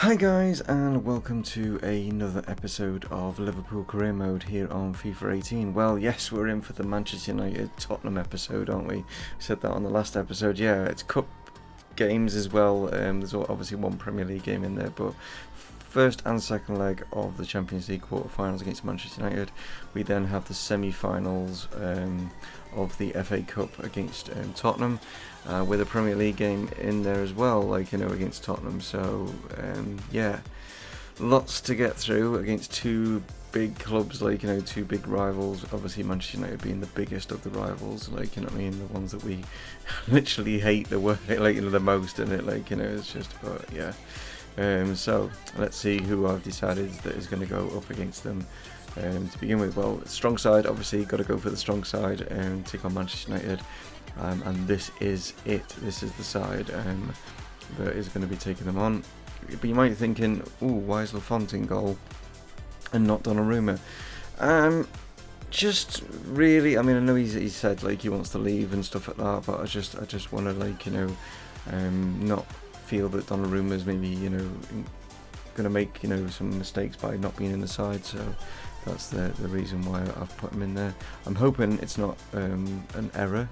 Hi guys, and welcome to another episode of Liverpool Career Mode here on FIFA 18. Well, yes, we're in for the Manchester United Tottenham episode, aren't we? We said that on the last episode. Yeah, it's cup games as well. There's obviously one Premier League game in there, but first and second leg of the Champions League quarter-finals against Manchester United. We then have the semi-finals of the FA Cup against Tottenham, with a Premier League game in there as well, against Tottenham. So yeah, lots to get through against two big clubs, two big rivals. Obviously Manchester United being the biggest of the rivals, the ones that we literally hate the most, and it's just about, yeah. So let's see who I've decided that is going to go up against them to begin with. Well, strong side, obviously got to go for the strong side and take on Manchester United, and this is it. This is the side that is going to be taking them on. But you might be thinking, ooh, why is Lafont in goal and not Donnarumma? Just really, I know he said he wants to leave and stuff like that, but I just want to not feel that Donnarumma is maybe going to make some mistakes by not being in the side, so that's the reason why I've put him in there. I'm hoping it's not an error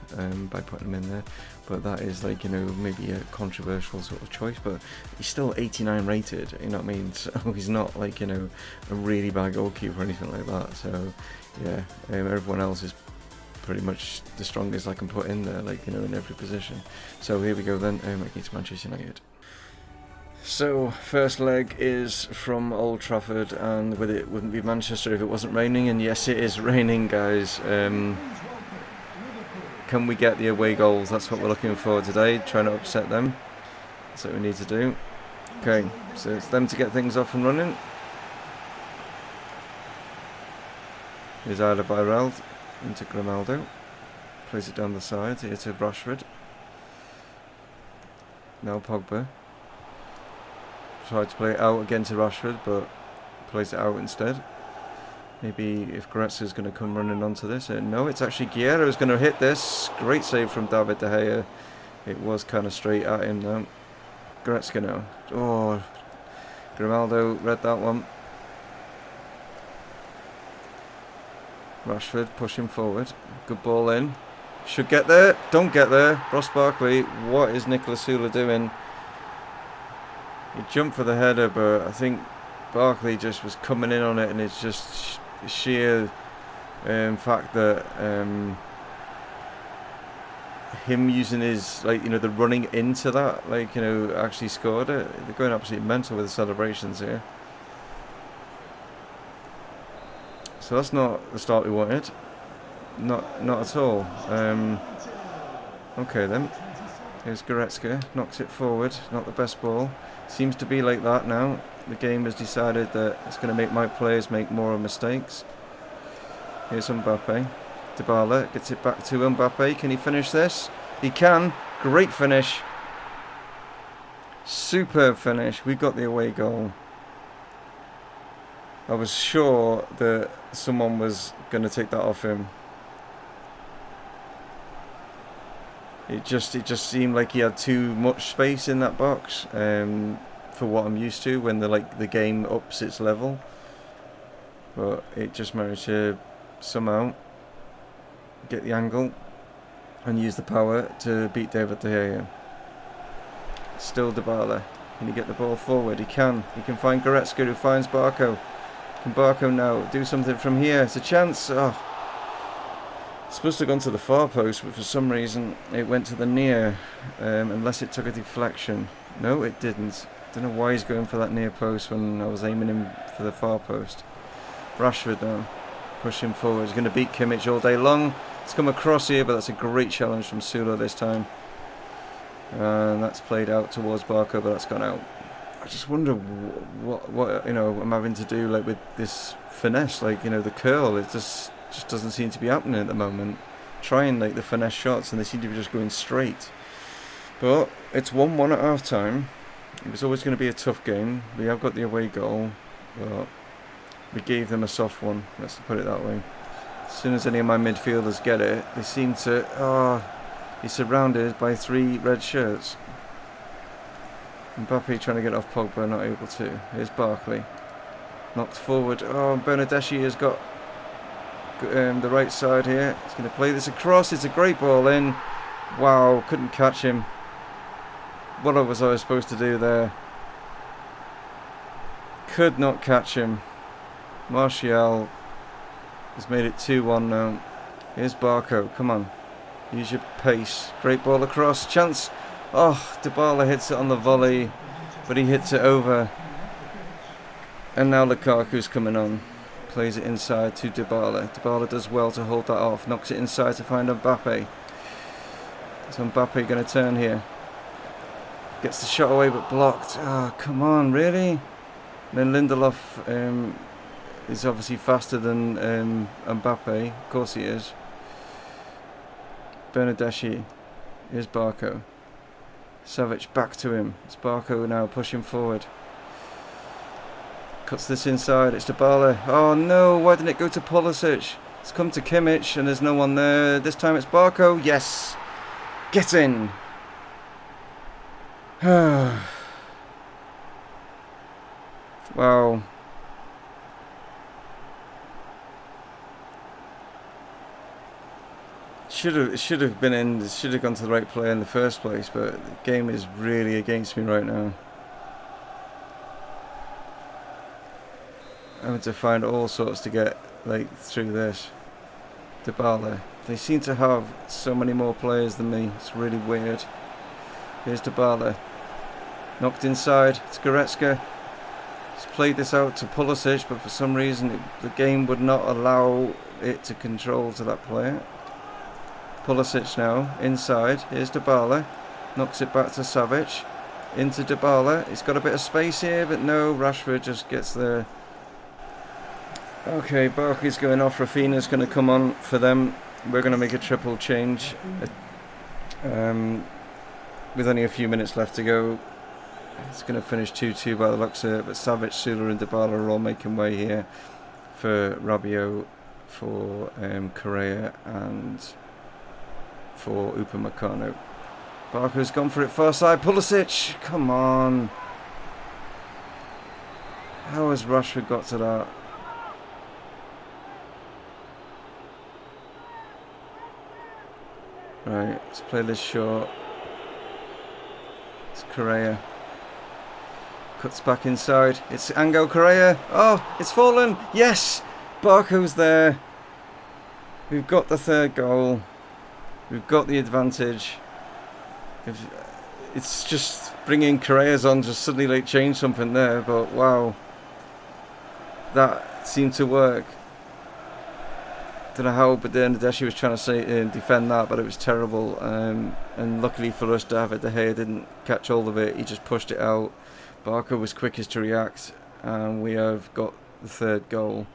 by putting him in there, but that is maybe a controversial sort of choice. But he's still 89 rated, you know what I mean? So he's not a really bad goalkeeper or anything like that. So yeah, everyone else is pretty much the strongest I can put in there, in every position. So here we go then, against Manchester United. So first leg is from Old Trafford, and with it wouldn't be Manchester if it wasn't raining, and yes, it is raining, guys. Can we get the away goals? That's what we're looking for today, trying to upset them. That's what we need to do. Okay, so it's them to get things off and running. Here's Alderweireld into Grimaldo. Plays it down the side, here to Rashford. Now Pogba. Tried to play it out again to Rashford, but plays it out instead. Maybe if Goretzka's going to come running onto this. No, it's actually Guerra who's going to hit this. Great save from David De Gea. It was kind of straight at him though. Goretzka now. Oh, Grimaldo read that one. Rashford pushing forward. Good ball in. Should get there. Don't get there. Ross Barkley. What is Nicolas Sula doing? He jumped for the header, but I think Barkley just was coming in on it, and it's just sheer fact that him using his the running into that actually scored it. They're going absolutely mental with the celebrations here. So that's not the start we wanted. Not at all. Okay then. Here's Goretzka, knocks it forward. Not the best ball. Seems to be like that now. The game has decided that it's going to make my players make more mistakes. Here's Mbappe. Dybala gets it back to Mbappe. Can he finish this? He can. Great finish. Superb finish. We got the away goal. I was sure that someone was going to take that off him. It just seemed like he had too much space in that box for what I'm used to when the game ups its level. But it just managed to somehow get the angle and use the power to beat David De Gea. Still Dybala. Can he get the ball forward? He can. He can find Goretzka, who finds Barco. Can Barco now do something from here? It's a chance. Oh. Supposed to have gone to the far post, but for some reason it went to the near, unless it took a deflection. No, it didn't. Don't know why he's going for that near post when I was aiming him for the far post. Rashford now, pushing forward. He's going to beat Kimmich all day long. It's come across here, but that's a great challenge from Sula this time. And that's played out towards Barco, but that's gone out. I just wonder what I'm having to do with this finesse, the curl. It just doesn't seem to be happening at the moment. Trying the finesse shots, and they seem to be just going straight. But it's 1-1 at half time. It was always going to be a tough game. We have got the away goal, but we gave them a soft one, let's put it that way. As soon as any of my midfielders get it, they seem to be surrounded by 3 red shirts. Mbappe trying to get off Pogba, not able to. Here's Barkley. Knocked forward. Oh, Bernardeschi has got the right side here. He's going to play this across. It's a great ball in. Wow, couldn't catch him. What was I supposed to do there? Could not catch him. Martial has made it 2-1 now. Here's Barco. Come on. Use your pace. Great ball across. Chance. Oh, Dybala hits it on the volley, but he hits it over. And now Lukaku's coming on. Plays it inside to Dybala. Dybala does well to hold that off. Knocks it inside to find Mbappe. Is Mbappe going to turn here? Gets the shot away but blocked. Oh, come on, really? And then Lindelof is obviously faster than Mbappe. Of course he is. Bernardeschi. Here's Barco. Savic back to him. It's Barco now pushing forward. Cuts this inside. It's Dybala. Oh no, why didn't it go to Pulisic? It's come to Kimmich and there's no one there. This time it's Barco. Yes. Get in. Wow. Should have been in. Should have gone to the right player in the first place. But the game is really against me right now. I'm having to find all sorts to get through this. Dybala. They seem to have so many more players than me. It's really weird. Here's Dybala. Knocked inside. It's Goretzka. He's played this out to Pulisic, but for some reason the game would not allow it to control to that player. Pulisic now, inside. Here's Dybala. Knocks it back to Savic. Into Dybala. He's got a bit of space here, but no, Rashford just gets there. Okay, Barkley's going off. Rafinha's going to come on for them. We're going to make a triple change. With only a few minutes left to go. It's going to finish 2-2 by the looks of it, but Savic, Süle and Dybala are all making way here for Rabiot, for Correa and for Upamecano. Barker's gone for it far side. Pulisic, come on. How has Rashford got to that? Right, let's play this short. It's Correa. Cuts back inside. It's Angel Correa. Oh, it's fallen. Yes! Barco's there. We've got the third goal. We've got the advantage. It's just bringing Correa's on just suddenly change something there, but wow. That seemed to work. Don't know how, but then Bernardeschi was trying to defend that, but it was terrible. And luckily for us, David De Gea didn't catch hold of it. He just pushed it out. Barker was quickest to react, and we have got the third goal.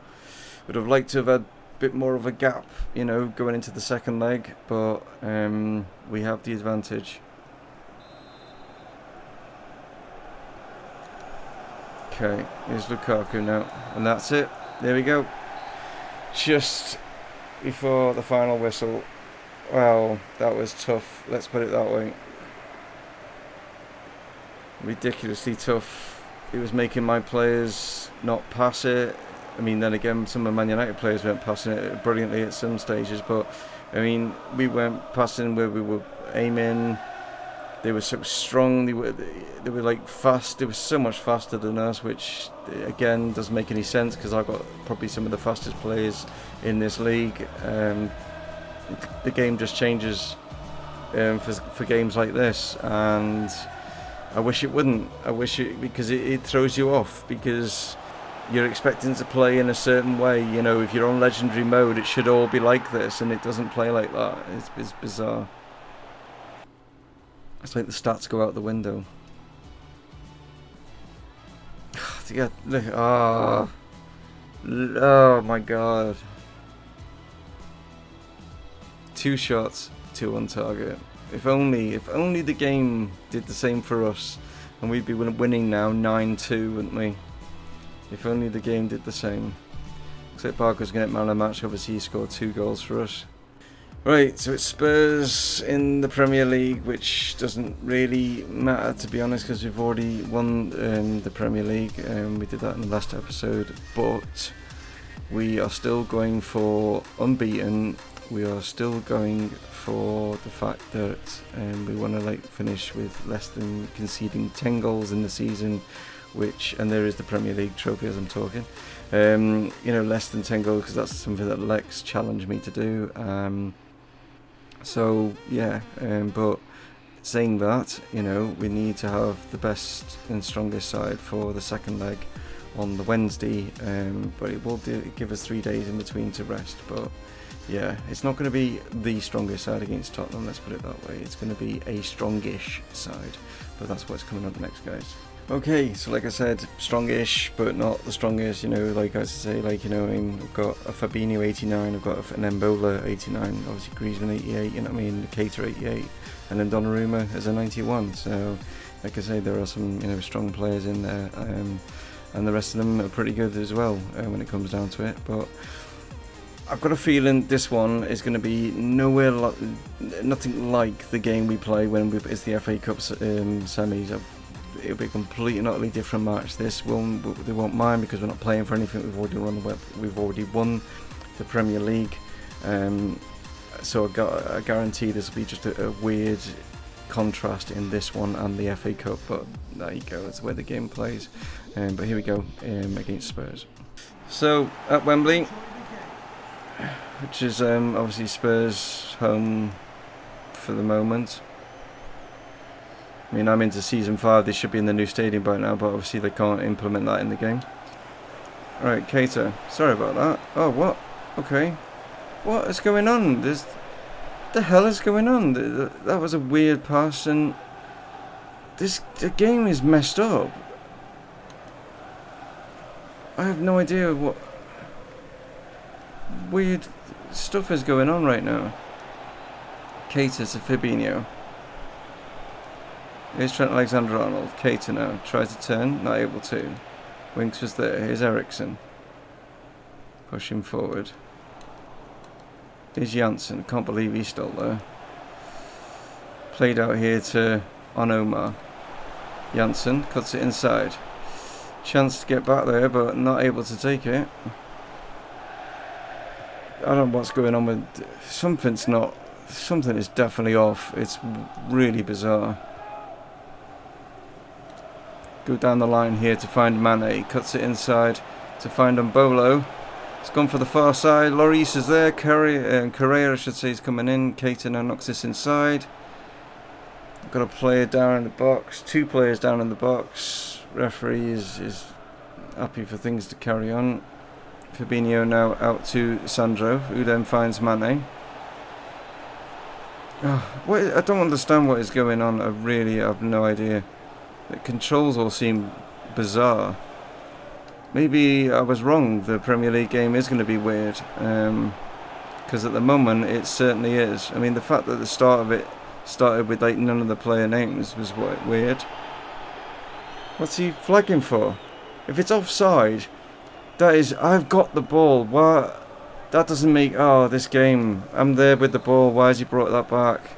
Would have liked to have had a bit more of a gap, going into the second leg, but we have the advantage. Okay, here's Lukaku now, and that's it. There we go. Just before the final whistle. Well, that was tough. Let's put it that way. Ridiculously tough. It was making my players not pass it. I mean, then again, some of Man United players weren't passing it brilliantly at some stages, but I mean, we weren't passing where we were aiming. They were so strong. They were fast. They were so much faster than us, which again doesn't make any sense because I've got probably some of the fastest players in this league. The game just changes for games like this, and I wish it wouldn't. I wish it, because it throws you off, because you're expecting to play in a certain way. If you're on legendary mode, it should all be like this, and it doesn't play like that. It's bizarre. It's like the stats go out the window. Yeah, look. Oh my god. 2 shots, 2 on target. If only the game did the same for us, and we'd be winning now 9-2, wouldn't we? If only the game did the same. Looks like Barker's going to get man of the match. Obviously, he scored 2 goals for us. Right, so it's Spurs in the Premier League, which doesn't really matter, to be honest, because we've already won the Premier League. We did that in the last episode, but we are still going for unbeaten. We are still going for the fact that we want to finish with less than conceding 10 goals in the season, and there is the Premier League trophy as I'm talking. Less than 10 goals, because that's something that Lex challenged me to do. But saying that, we need to have the best and strongest side for the second leg on the Wednesday, but it will give us 3 days in between to rest. But yeah, it's not going to be the strongest side against Tottenham, let's put it that way. It's going to be a strongish side, but that's what's coming up next, guys. Okay, so like I said, strongish, but not the strongest, I've got a Fabinho 89, I've got an Mbola 89, obviously Griezmann 88, Keita 88, and then Donnarumma as a 91, so like I say, there are some, strong players in there, and the rest of them are pretty good as well, when it comes down to it, but I've got a feeling this one is going to be nothing like the game we play when it's the FA Cup semis. It'll be a completely and utterly different match. They won't mind because we're not playing for anything. We've already won the Premier League, so I guarantee this will be just a weird contrast in this one and the FA Cup. But there you go. That's where the game plays. But here we go against Spurs. So at Wembley, which is obviously Spurs' home for the moment. I'm into Season 5, they should be in the new stadium by now, but obviously they can't implement that in the game. Right, Keita. Sorry about that. Oh, what? Okay. What is going on? What the hell is going on? That was a weird pass, and the game is messed up. I have no idea what weird stuff is going on right now. Keita to Fabinho. Here's Trent Alexander-Arnold. Keita now tries to turn, not able to. Winks was there. Here's Eriksen. Pushing forward. Here's Janssen. Can't believe he's still there. Played out here to Onoma. Janssen cuts it inside. Chance to get back there, but not able to take it. I don't know what's going on with... Something is definitely off. It's really bizarre. Go down the line here to find Mane. Cuts it inside to find Mbolo. It's gone for the far side. Lloris is there. Correa, I should say, is coming in. Keita now knocks this inside. Got a player down in the box. 2 players down in the box. Referee is happy for things to carry on. Fabinho now out to Sandro, who then finds Mane. I don't understand what is going on. I really have no idea. The controls all seem bizarre. Maybe I was wrong. The Premier League game is going to be weird. Because at the moment it certainly is. The fact that the start of it started with none of the player names was weird. What's he flagging for? If it's offside, that is, I've got the ball. What? That doesn't make... this game. I'm there with the ball. Why has he brought that back?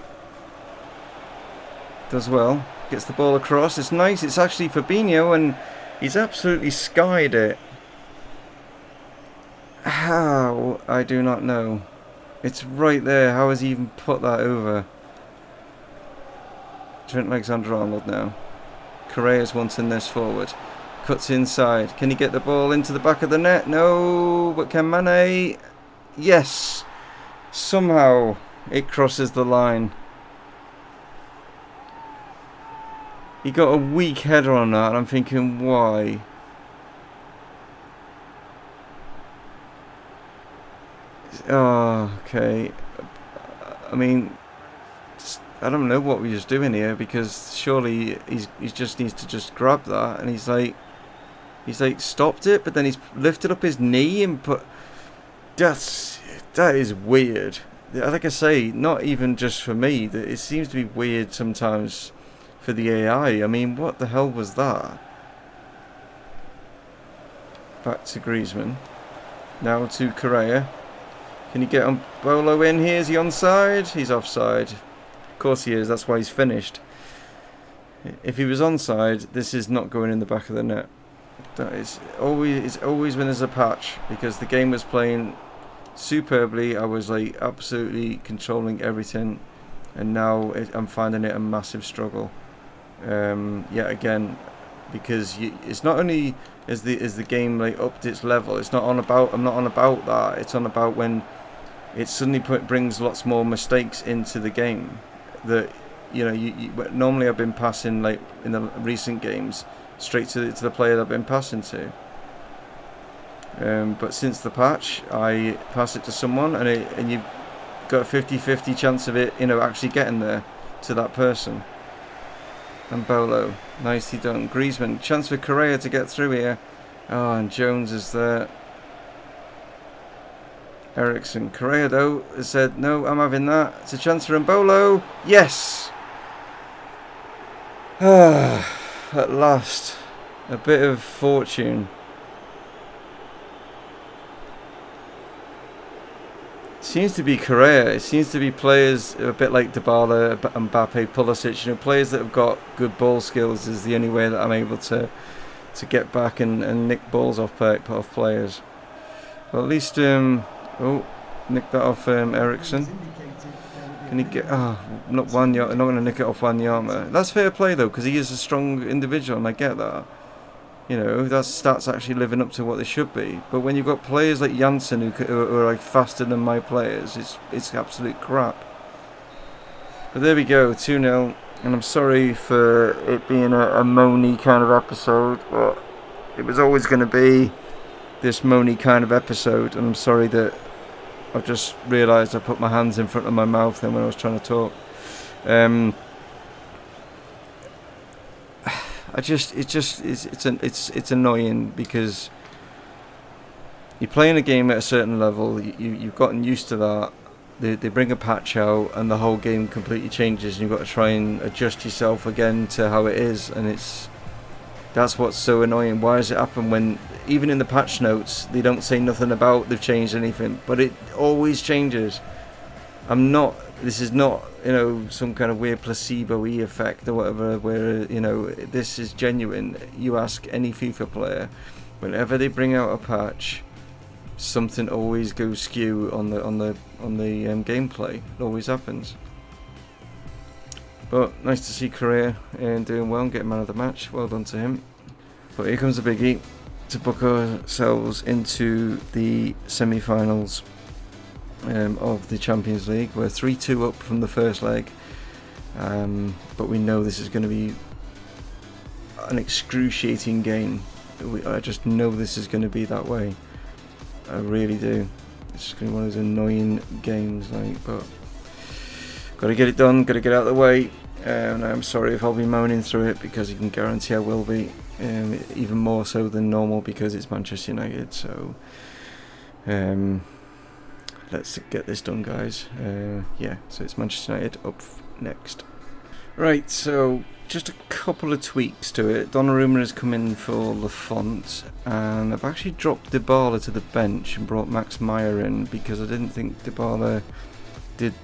Does well. Gets the ball across. It's nice. It's actually Fabinho, and he's absolutely skied it. How? I do not know. It's right there. How has he even put that over? Trent Alexander-Arnold now. Correa's wanting this forward. Cuts inside. Can he get the ball into the back of the net? No. But can Mane? Yes. Somehow it crosses the line. He got a weak header on that, and I'm thinking, why? Okay. I don't know what we was doing here, because surely he just needs to just grab that, and he's stopped it, but then he's lifted up his knee and put... That is weird. Like I say, not even just for me. It seems to be weird sometimes for the AI. What the hell was that? Back to Griezmann. Now to Correa. Can you get Bolo in here? Is he onside? He's offside. Of course he is. That's why he's finished. If he was onside, this is not going in the back of the net. It's always when there's a patch, because the game was playing superbly. I was like absolutely controlling everything, and now I'm finding it a massive struggle. Yet again, because it's not only is the game like upped its level. It's not on about. I'm not on about that. It's on about when it suddenly brings lots more mistakes into the game. That normally I've been passing, like in the recent games, straight to the player that I've been passing to. But since the patch, I pass it to someone, and you've got a 50-50 chance of it, actually getting there to that person. And Bolo, nicely done. Griezmann, chance for Correa to get through here. Oh, and Jones is there. Ericsson. Correa, though, has said, no, I'm having that. It's a chance for Mbolo. Yes! At last. A bit of fortune. Seems to be Correa. It seems to be players a bit like Dybala, Mbappe, Pulisic. Players that have got good ball skills is the only way that I'm able to get back and nick balls off players. Well, at least nick that off Ericsson. Can he get? Not Wanyama. I'm not going to nick it off Wanyama. That's fair play though, because he is a strong individual, and I get that. That stats actually living up to what they should be. But when you've got players like Janssen who are like faster than my players, it's absolute crap. But there we go, 2-0. And I'm sorry for it being a moany kind of episode, but it was always going to be this moany kind of episode. And I'm sorry that I've just realised I put my hands in front of my mouth then when I was trying to talk. It's annoying because you're playing a game at a certain level. You've gotten used to that. They bring a patch out and the whole game completely changes, and you've got to try and adjust yourself again to how it is. And that's what's so annoying. Why does it happen when even in the patch notes they don't say nothing about they've changed anything, but it always changes. This is not some kind of weird placebo-y effect or whatever, where this is genuine. You ask any FIFA player, whenever they bring out a patch, something always goes skew on the gameplay. It always happens. But nice to see Correa doing well and getting man of the match. Well done to him. But here comes the biggie to book ourselves into the semi-finals of the Champions League. We're 3-2 up from the first leg, but we know this is going to be an excruciating game. I just know this is going to be that way. I really do. It's just going to be one of those annoying games, but got to get it done, got to get out of the way. And I'm sorry if I'll be moaning through it, because you can guarantee I will be, even more so than normal because it's Manchester United. So let's get this done, guys. So it's Manchester United up next. Right, so just a couple of tweaks to it. Donnarumma has come in for Lafont, and I've actually dropped Dybala to the bench and brought Max Meyer in because I didn't think Dybala did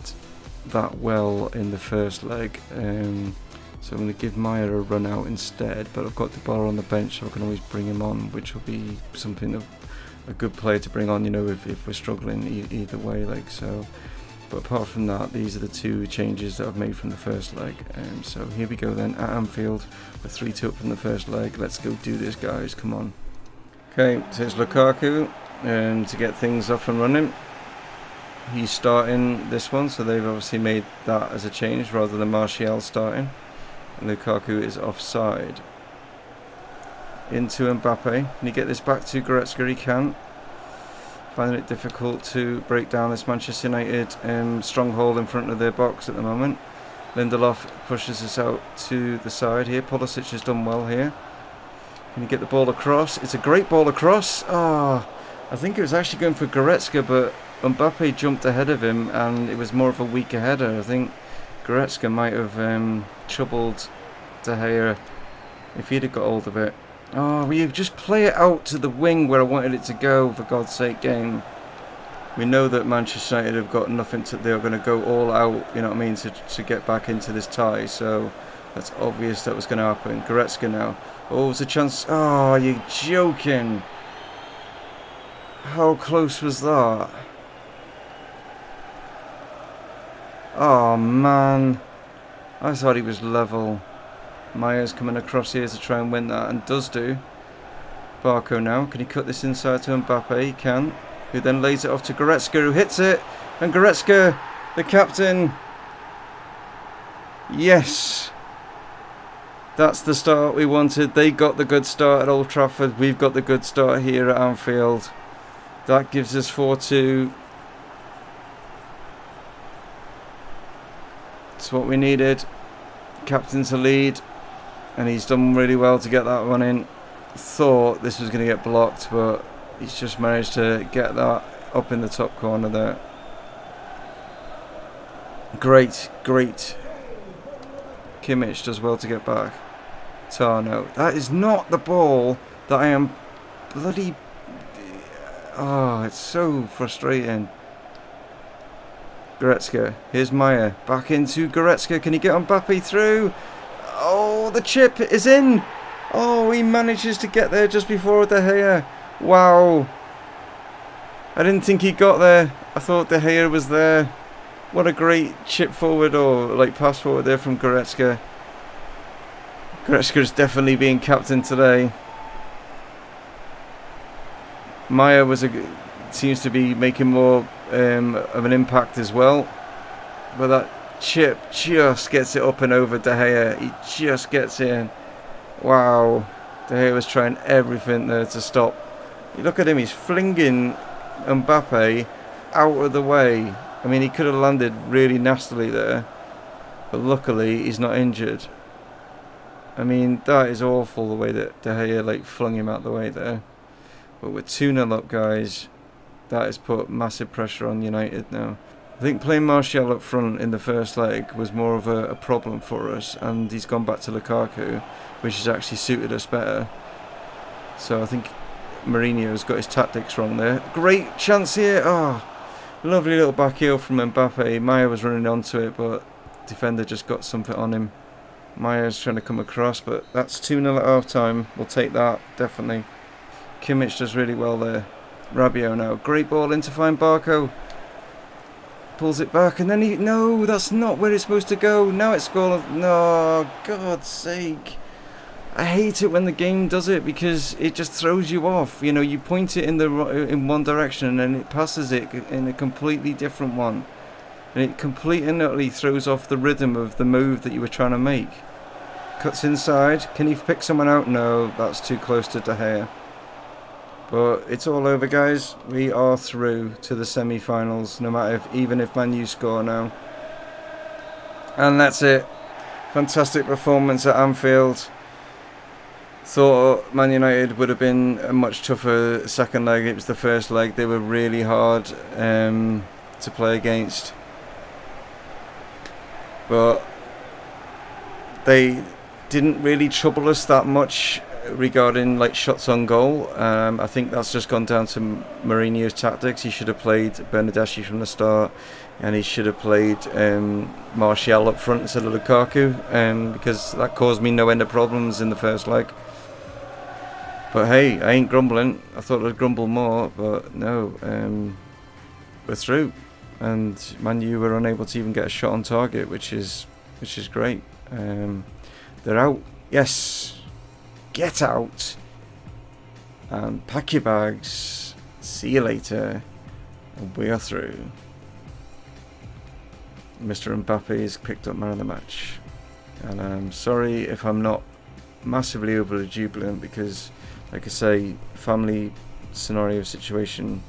that well in the first leg. So I'm going to give Meyer a run out instead, but I've got Dybala on the bench, so I can always bring him on, which will be something of a good player to bring on, if we're struggling either way, so. But apart from that, these are the two changes that I've made from the first leg. So here we go then, at Anfield. We're 3-2 up from the first leg. Let's go do this, guys. Come on. Okay, so it's Lukaku to get things off and running. He's starting this one, so they've obviously made that as a change rather than Martial starting. And Lukaku is offside. Into Mbappe. Can he get this back to Goretzka? He can. Finding it difficult to break down this Manchester United stronghold in front of their box at the moment. Lindelof pushes us out to the side here. Pulisic has done well here. Can he get the ball across? It's a great ball across. I think it was actually going for Goretzka, but Mbappe jumped ahead of him and it was more of a weaker header. I think Goretzka might have troubled De Gea if he'd have got hold of it. Will you just play it out to the wing where I wanted it to go, for God's sake, game? We know that Manchester United have got nothing to... They're going to go all out, you know what I mean, to get back into this tie. So that's obvious that was going to happen. Goretzka now. Oh, it's a chance. Oh, you're joking. How close was that? Oh, man. I thought he was level. Maya's coming across here to try and win that, and does do. Barco now. Can he cut this inside to Mbappe? He can. Who then lays it off to Goretzka, who hits it. And Goretzka, the captain. Yes. That's the start we wanted. They got the good start at Old Trafford. We've got the good start here at Anfield. That gives us 4-2. It's what we needed. Captain to lead. And he's done really well to get that one in. Thought this was going to get blocked, but he's just managed to get that up in the top corner there. Great. Kimmich does well to get back. Tarno. That is not the ball that I am bloody... Oh, it's so frustrating. Goretzka. Here's Maya. Back into Goretzka. Can he get Mbappe through? Oh, the chip is in. Oh, he manages to get there just before De Gea. Wow. I didn't think he got there. I thought De Gea was there. What a great chip forward or like pass forward there from Goretzka. Goretzka is definitely being captain today. Maya seems to be making more of an impact as well. But that chip just gets it up and over De Gea. He just gets in. Wow. De Gea was trying everything there to stop. You look at him, he's flinging Mbappe out of the way. I mean, he could have landed really nastily there. But luckily, he's not injured. I mean, that is awful, the way that De Gea like flung him out the way there. But we're 2-0 up, guys. That has put massive pressure on United now. I think playing Martial up front in the first leg was more of a problem for us. And he's gone back to Lukaku, which has actually suited us better. So I think Mourinho's got his tactics wrong there. Great chance here. Oh, lovely little back heel from Mbappe. Maya was running onto it, but defender just got something on him. Maya's trying to come across, but that's 2-0 at half time. We'll take that, definitely. Kimmich does really well there. Rabiot now. Great ball in to find Barco. Pulls it back, and then he... No, that's not where it's supposed to go. Now it's gone... No, God's sake. I hate it when the game does it because it just throws you off. You know, you point it in one direction and it passes it in a completely different one. And it completely and utterly throws off the rhythm of the move that you were trying to make. Cuts inside. Can he pick someone out? No, that's too close to De Gea. But it's all over, guys. We are through to the semi-finals, no matter even if Man U score now. And that's it. Fantastic performance at Anfield. Thought Man United would have been a much tougher second leg. It was the first leg. They were really hard to play against. But they didn't really trouble us that much regarding like shots on goal. I think that's just gone down to Mourinho's tactics. He should have played Bernardeschi from the start, and he should have played Martial up front instead of Lukaku, because that caused me no end of problems in the first leg. But hey, I ain't grumbling. I thought I'd grumble more, but no, we're through, and Man U were unable to even get a shot on target, which is great. They're out. Yes. Get out and pack your bags. See you later. And we are through. Mr. Mbappe has picked up man of the match. And I'm sorry if I'm not massively overly jubilant because, like I say, family scenario situation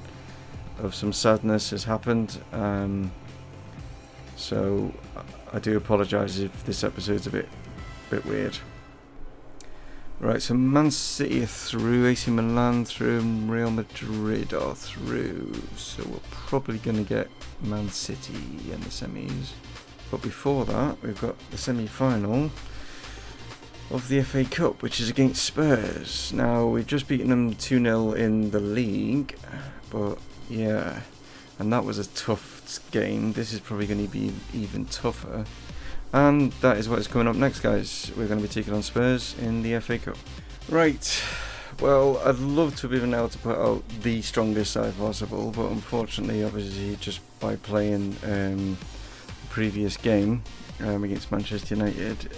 of some sadness has happened. So I do apologise if this episode's a bit weird. Right, so Man City are through, AC Milan through, and Real Madrid are through. So we're probably going to get Man City in the semis. But before that, we've got the semi-final of the FA Cup, which is against Spurs. Now, we've just beaten them 2-0 in the league. But, yeah, and that was a tough game. This is probably going to be even tougher. And that is what is coming up next, guys. We're going to be taking on Spurs in the FA Cup. Right, well, I'd love to have been able to put out the strongest side possible, but unfortunately, obviously, just by playing the previous game against Manchester United,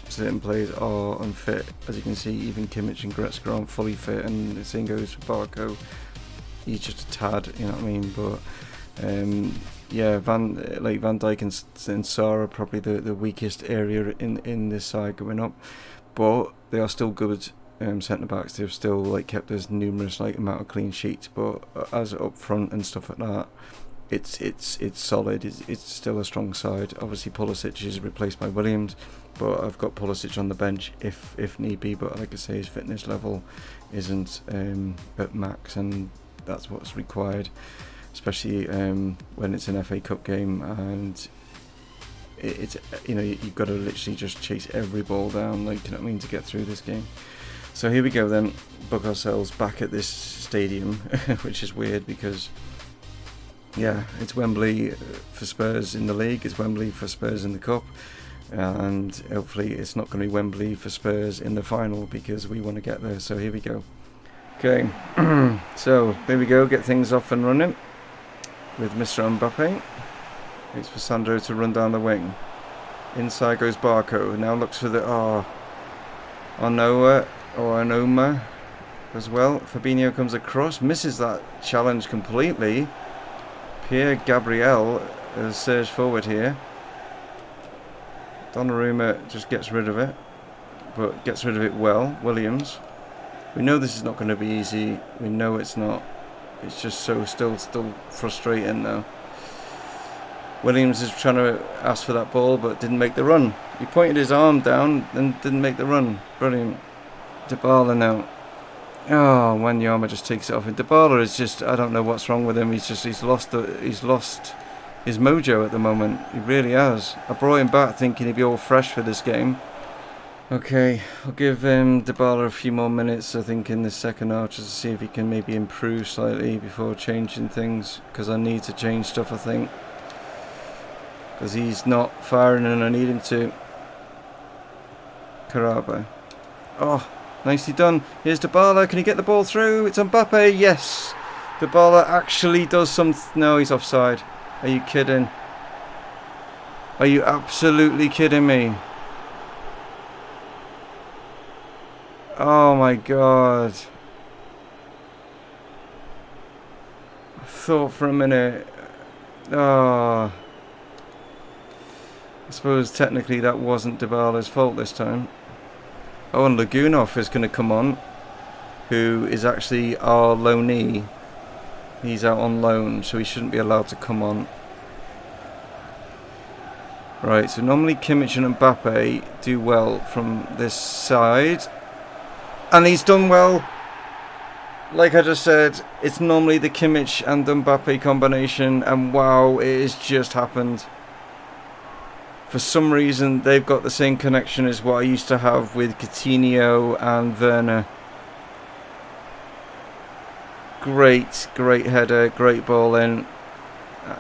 certain players are unfit. As you can see, even Kimmich and Goretzka aren't fully fit, and the same goes for Barco. He's just a tad, you know what I mean? But yeah, Van Dijk and Sarr are probably the weakest area in this side going up, but they are still good centre backs. They've still kept us numerous amount of clean sheets, but as up front and stuff like that, it's solid. It's still a strong side. Obviously, Pulisic is replaced by Williams, but I've got Pulisic on the bench if need be. But like I say, his fitness level isn't at max, and that's what's required, especially when it's an FA Cup game, and it's you've got to literally just chase every ball down, you know what I mean, to get through this game. So here we go then, book ourselves back at this stadium, which is weird because yeah, it's Wembley for Spurs in the league, it's Wembley for Spurs in the cup, and hopefully it's not going to be Wembley for Spurs in the final because we want to get there. So here we go. Okay, so here we go, get things off and running with Mr. Mbappe. It's for Sandro to run down the wing. Inside goes Barco, now looks for the Onoma as well. Fabinho comes across, misses that challenge completely. Pierre Gabriel has surged forward here. Donnarumma just gets rid of it, but gets rid of it well. Williams. We know this is not going to be easy. We know it's not. It's just still frustrating though. Williams is trying to ask for that ball, but didn't make the run. He pointed his arm down and didn't make the run. Brilliant. Dybala now. Oh, Wanyama just takes it off. And Dybala is just, I don't know what's wrong with him. He's lost his mojo at the moment. He really has. I brought him back thinking he'd be all fresh for this game. Okay, I'll give Dybala a few more minutes, I think, in the second half, just to see if he can maybe improve slightly before changing things, because I need to change stuff, I think, because he's not firing and I need him to. Caraba. Oh, nicely done. Here's Dybala. Can he get the ball through? It's Mbappe. Yes. Dybala actually does something. No, he's offside. Are you kidding? Are you absolutely kidding me? Oh my god. I thought for a minute. Oh. I suppose technically that wasn't Dybala's fault this time. Oh, and Lagunov is going to come on, who is actually our loanee. He's out on loan, so he shouldn't be allowed to come on. Right, so normally Kimmich and Mbappe do well from this side. And he's done well. Like I just said, it's normally the Kimmich and Mbappe combination, and wow, it has just happened. For some reason, they've got the same connection as what I used to have with Coutinho and Werner. Great header, great ball in,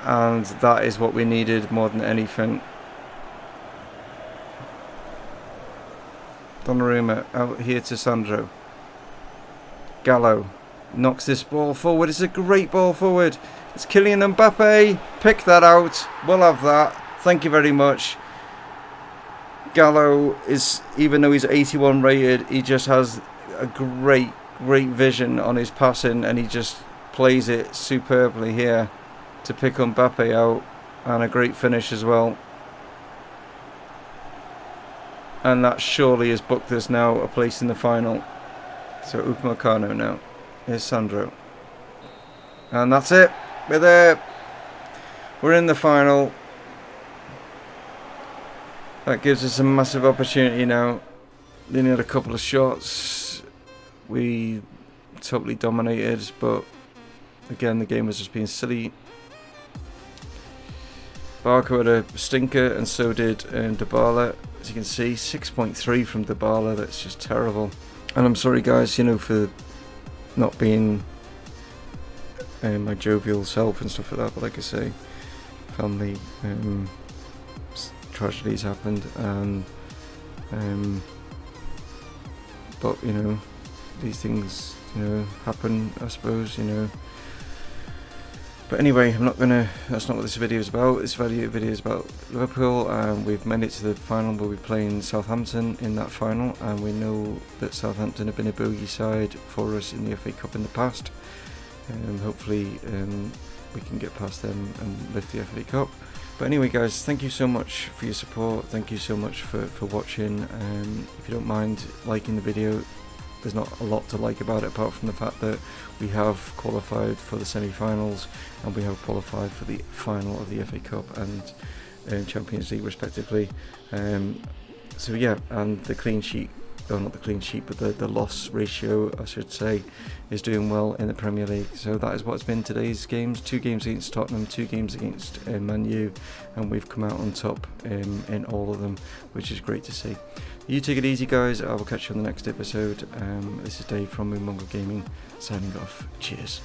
and that is what we needed more than anything. Donnarumma out here to Sandro. Gallo knocks this ball forward. It's a great ball forward. It's Kylian Mbappe. Pick that out. We'll have that. Thank you very much. Gallo is, even though he's 81 rated, he just has a great vision on his passing, and he just plays it superbly here to pick Mbappe out, and a great finish as well. And that surely has booked us now a place in the final. So Upamecano now. Here's Sandro. And that's it. We're there. We're in the final. That gives us a massive opportunity now. They only had a couple of shots. We totally dominated, but again, the game was just being silly. Barco had a stinker, and so did Dybala. As you can see, 6.3 from Dybala. That's just terrible. And I'm sorry, guys, for not being my jovial self and stuff like that. But like I say, family tragedies happened, and but you know, these things, you know, happen, I suppose, you know. But anyway, that's not what this video is about. This video is about Liverpool, and we've made it to the final. We'll be playing Southampton in that final, and we know that Southampton have been a bogey side for us in the FA Cup in the past. Hopefully we can get past them and lift the FA Cup. But anyway guys, thank you so much for your support. Thank you so much for watching. If you don't mind liking the video, there's not a lot to like about it apart from the fact that we have qualified for the semi-finals and we have qualified for the final of the FA Cup and Champions League respectively. So yeah, and the clean sheet, or not the clean sheet, but the loss ratio, I should say, is doing well in the Premier League. So that is what's been today's games. 2 games against Tottenham, 2 games against Man U, and we've come out on top in all of them, which is great to see. You take it easy guys, I will catch you on the next episode. This is Dave from Mumongu Gaming, signing off. Cheers.